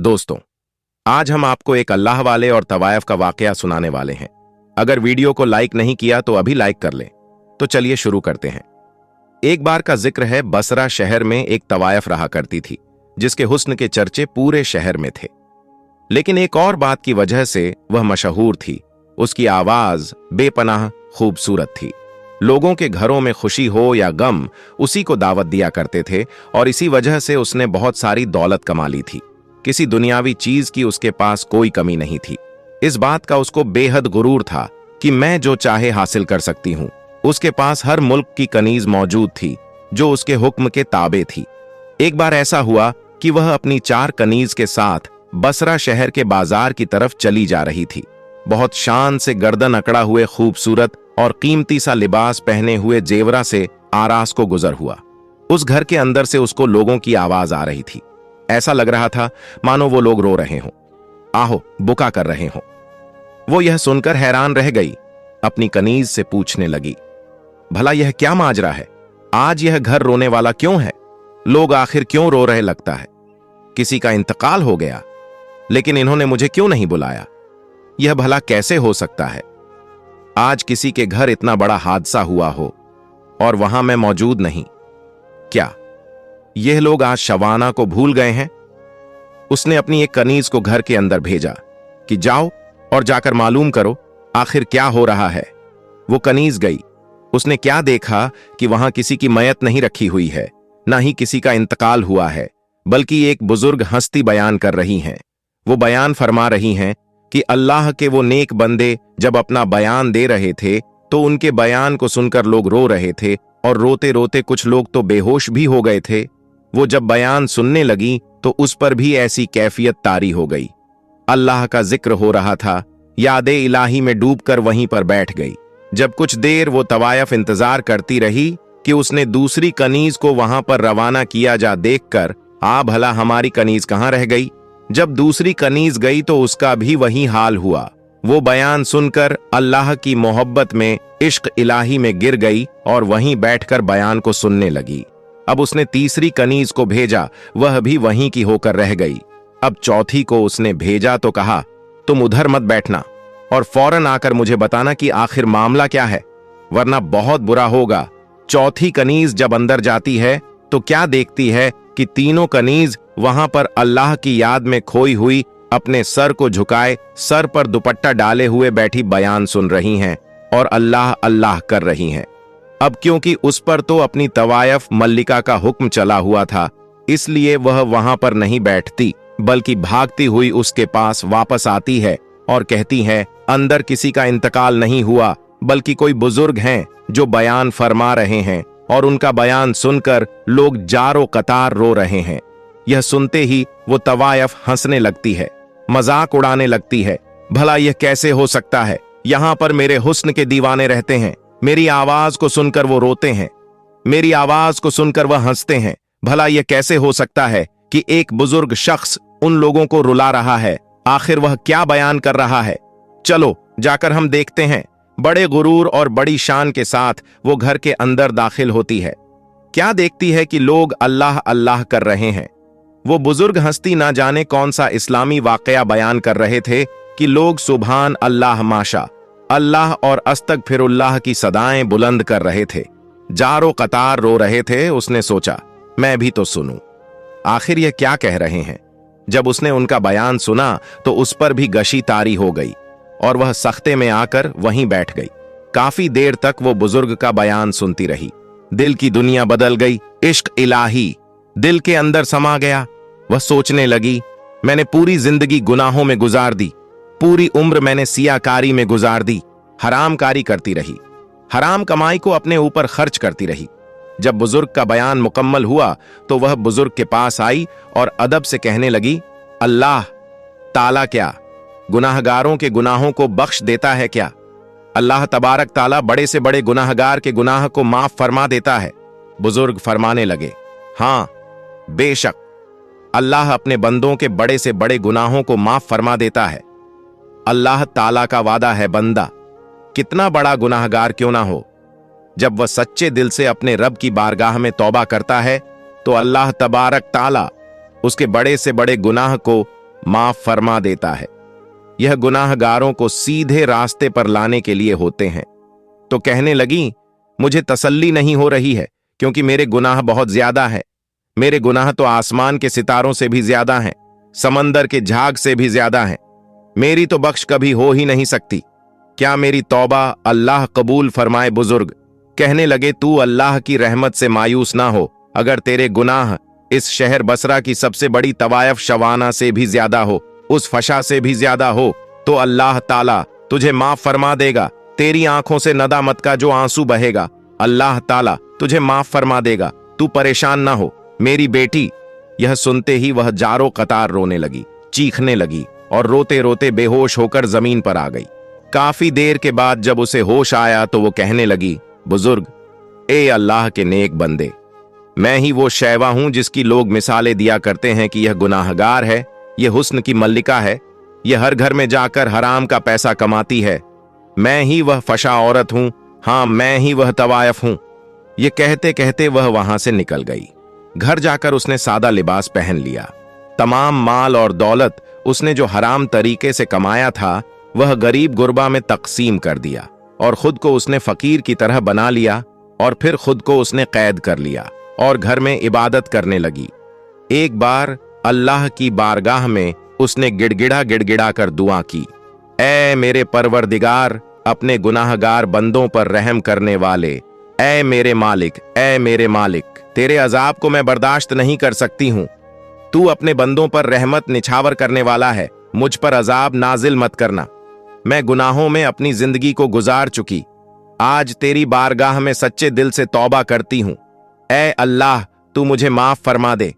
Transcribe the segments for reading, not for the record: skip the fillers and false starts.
दोस्तों, आज हम आपको एक अल्लाह वाले और तवायफ का वाकया सुनाने वाले हैं। अगर वीडियो को लाइक नहीं किया तो अभी लाइक कर लें। तो चलिए शुरू करते हैं। एक बार का जिक्र है, बसरा शहर में एक तवायफ रहा करती थी जिसके हुस्न के चर्चे पूरे शहर में थे। लेकिन एक और बात की वजह से वह मशहूर थी। उसकी आवाज बेपनाह खूबसूरत थी। लोगों के घरों में खुशी हो या गम उसी को दावत दिया करते थे और इसी वजह से उसने बहुत सारी दौलत कमा ली थी। किसी दुनियावी चीज की उसके पास कोई कमी नहीं थी। इस बात का उसको बेहद गुरूर था कि मैं जो चाहे हासिल कर सकती हूं। उसके पास हर मुल्क की कनीज मौजूद थी जो उसके हुक्म के ताबे थी। एक बार ऐसा हुआ कि वह अपनी 4 कनीज के साथ बसरा शहर के बाजार की तरफ चली जा रही थी। बहुत शान से गर्दन अकड़ा हुए, खूबसूरत और कीमती सा लिबास पहने हुए जेवरा से आरास को गुजर हुआ। उस घर के अंदर से उसको लोगों की आवाज आ रही थी। ऐसा लग रहा था मानो वो लोग रो रहे हों, आहो बुका कर रहे हों। वो यह सुनकर हैरान रह गई। अपनी कनीज से पूछने लगी, भला यह क्या माजरा है? आज यह घर रोने वाला क्यों है? लोग आखिर क्यों रो रहे लगता है? किसी का इंतकाल हो गया? लेकिन इन्होंने मुझे क्यों नहीं बुलाया? यह भला कैसे हो सकता है? आज किसी के घर इतना बड़ा हादसा हुआ हो और वहां मैं मौजूद नहीं। क्या यह लोग आज शवाना को भूल गए हैं? उसने अपनी एक कनीज को घर के अंदर भेजा कि जाओ और जाकर मालूम करो आखिर क्या हो रहा है। वो कनीज गई। उसने क्या देखा कि वहां किसी की मयत नहीं रखी हुई है, ना ही किसी का इंतकाल हुआ है, बल्कि एक बुजुर्ग हस्ती बयान कर रही हैं। वो बयान फरमा रही हैं कि अल्लाह के वो नेक बंदे जब अपना बयान दे रहे थे तो उनके बयान को सुनकर लोग रो रहे थे और रोते रोते कुछ लोग तो बेहोश भी हो गए थे। वो जब बयान सुनने लगी तो उस पर भी ऐसी कैफियत तारी हो गई। अल्लाह का जिक्र हो रहा था, यादे इलाही में डूबकर वहीं पर बैठ गई। जब कुछ देर वो तवायफ इंतजार करती रही कि उसने दूसरी कनीज को वहां पर रवाना किया जा देखकर, भला हमारी कनीज कहां रह गई? जब दूसरी कनीज गई तो उसका भी वही हाल हुआ। वो बयान सुनकर अल्लाह की मोहब्बत में, इश्क इलाही में गिर गई और वहीं बैठकर बयान को सुनने लगी। अब उसने तीसरी कनीज को भेजा, वह भी वहीं की होकर रह गई। अब चौथी को उसने भेजा तो कहा, तुम उधर मत बैठना और फौरन आकर मुझे बताना कि आखिर मामला क्या है, वरना बहुत बुरा होगा। चौथी कनीज जब अंदर जाती है तो क्या देखती है कि तीनों कनीज वहां पर अल्लाह की याद में खोई हुई, अपने सर को झुकाए, सर पर दुपट्टा डाले हुए बैठी बयान सुन रही हैं और अल्लाह अल्लाह कर रही हैं। अब क्योंकि उस पर तो अपनी तवायफ मल्लिका का हुक्म चला हुआ था, इसलिए वह वहां पर नहीं बैठती, बल्कि भागती हुई उसके पास वापस आती है और कहती है, अंदर किसी का इंतकाल नहीं हुआ, बल्कि कोई बुजुर्ग हैं जो बयान फरमा रहे हैं और उनका बयान सुनकर लोग जारो कतार रो रहे हैं। यह सुनते ही वो तवायफ हंसने लगती है, मजाक उड़ाने लगती है। भला यह कैसे हो सकता है? यहां पर मेरे हुस्न के दीवाने रहते हैं, मेरी आवाज को सुनकर वो रोते हैं, मेरी आवाज को सुनकर वह हंसते हैं। भला यह कैसे हो सकता है कि एक बुजुर्ग शख्स उन लोगों को रुला रहा है? आखिर वह क्या बयान कर रहा है? चलो जाकर हम देखते हैं। बड़े गुरूर और बड़ी शान के साथ वो घर के अंदर दाखिल होती है। क्या देखती है कि लोग अल्लाह अल्लाह कर रहे हैं। वो बुजुर्ग हस्ती ना जाने कौन सा इस्लामी वाकया बयान कर रहे थे कि लोग सुभान अल्लाह, माशा अल्लाह और अस्तगफिरुल्लाह की सदाएं बुलंद कर रहे थे, जारो कतार रो रहे थे। उसने सोचा, मैं भी तो सुनूं, आखिर यह क्या कह रहे हैं। जब उसने उनका बयान सुना तो उस पर भी गशी तारी हो गई और वह सख्ते में आकर वहीं बैठ गई। काफी देर तक वो बुजुर्ग का बयान सुनती रही। दिल की दुनिया बदल गई। इश्क इलाही दिल के अंदर समा गया। वह सोचने लगी, मैंने पूरी जिंदगी गुनाहों में गुजार दी, पूरी उम्र मैंने सियाकारी में गुजार दी, हरामकारी करती रही, हराम कमाई को अपने ऊपर खर्च करती रही। जब बुजुर्ग का बयान मुकम्मल हुआ तो वह बुजुर्ग के पास आई और अदब से कहने लगी, अल्लाह ताला क्या गुनाहगारों के गुनाहों को बख्श देता है क्या? अल्लाह तबारक ताला बड़े से बड़े गुनाहगार के गुनाह को माफ फरमा देता है। बुजुर्ग फरमाने लगे, हां बेशक अल्लाह अपने बंदों के बड़े से बड़े गुनाहों को माफ फरमा देता है। अल्लाह ताला का वादा है, बंदा कितना बड़ा गुनाहगार क्यों ना हो, जब वह सच्चे दिल से अपने रब की बारगाह में तौबा करता है तो अल्लाह तबारक ताला उसके बड़े से बड़े गुनाह को माफ फरमा देता है। यह गुनाहगारों को सीधे रास्ते पर लाने के लिए होते हैं। तो कहने लगी, मुझे तसल्ली नहीं हो रही है, क्योंकि मेरे गुनाह बहुत ज्यादा है। मेरे गुनाह तो आसमान के सितारों से भी ज्यादा हैं, समंदर के झाग से भी ज्यादा हैं। मेरी तो बख्श कभी हो ही नहीं सकती। क्या मेरी तौबा अल्लाह कबूल फरमाए। बुजुर्ग कहने लगे, तू अल्लाह की रहमत से मायूस ना हो। अगर तेरे गुनाह इस शहर बसरा की सबसे बड़ी तवायफ शवाना से भी ज्यादा हो, उस फशा से भी ज्यादा हो, तो अल्लाह ताला तुझे माफ फरमा देगा। तेरी आंखों से नदामत का जो आंसू बहेगा, अल्लाह ताला तुझे माफ फरमा देगा। तू परेशान ना हो मेरी बेटी। यह सुनते ही वह जारो कतार रोने लगी, चीखने लगी और रोते रोते बेहोश होकर जमीन पर आ गई। काफी देर के बाद जब उसे होश आया तो वो कहने लगी, बुजुर्ग, ए अल्लाह के नेक बंदे, मैं ही वो शैवा हूं जिसकी लोग मिसालें दिया करते हैं कि यह गुनाहगार है, यह हुस्न की मल्लिका है, यह हर घर में जाकर हराम का पैसा कमाती है। मैं ही वह फशा औरत हूं, हां मैं ही वह तवायफ हूं। ये कहते कहते वह वहां से निकल गई। घर जाकर उसने सादा लिबास पहन लिया। तमाम माल और दौलत उसने जो हराम तरीके से कमाया था वह गरीब गुरबा में तकसीम कर दिया और खुद को उसने फकीर की तरह बना लिया और फिर खुद को उसने कैद कर लिया और घर में इबादत करने लगी। एक बार अल्लाह की बारगाह में उसने गिड़गिड़ा गिड़गिड़ा कर दुआ की, ऐ मेरे परवरदिगार, अपने गुनाहगार बंदों पर रहम करने वाले, ऐ मेरे मालिक, ऐ मेरे मालिक, तेरे अजाब को मैं बर्दाश्त नहीं कर सकती हूं। तू अपने बंदों पर रहमत निछावर करने वाला है, मुझ पर अजाब नाजिल मत करना। मैं गुनाहों में अपनी जिंदगी को गुजार चुकी, आज तेरी बारगाह में सच्चे दिल से तौबा करती हूं। ऐ अल्लाह, तू मुझे माफ फरमा दे।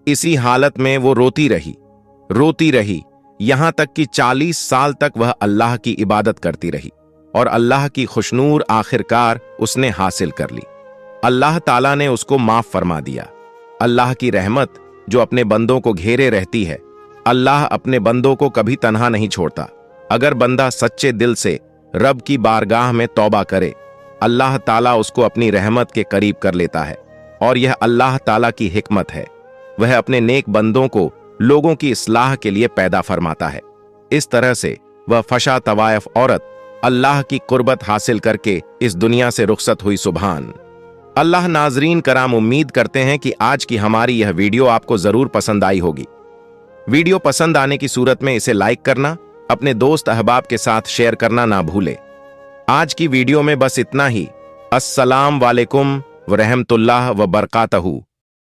इसी हालत में वो रोती रही, यहां तक कि 40 साल तक वह अल्लाह की इबादत करती रही और अल्लाह की खुशनूर आखिरकार उसने हासिल कर ली। अल्लाह ताला ने उसको माफ फरमा दिया। अल्लाह की रहमत जो अपने बंदों को घेरे रहती है, अल्लाह अपने बंदों को कभी तन्हा नहीं छोड़ता। अगर बंदा सच्चे दिल से रब की बारगाह में तौबा करे, अल्लाह ताला उसको अपनी रहमत के करीब कर लेता है और यह अल्लाह ताला की हिकमत है। वह अपने नेक बंदों को लोगों की इस्लाह के लिए पैदा फरमाता है। इस तरह से वह फशा तवायफ औरत अल्लाह की कुर्बत हासिल करके इस दुनिया से रुखसत हुई। सुभान अल्लाह। नाजरीन कराम, उम्मीद करते हैं कि आज की हमारी यह वीडियो आपको जरूर पसंद आई होगी। वीडियो पसंद आने की सूरत में इसे लाइक करना, अपने दोस्त अहबाब के साथ शेयर करना ना भूले। आज की वीडियो में बस इतना ही। अस्सलाम वालेकुम व रहमतुल्लाह व बरकातहू।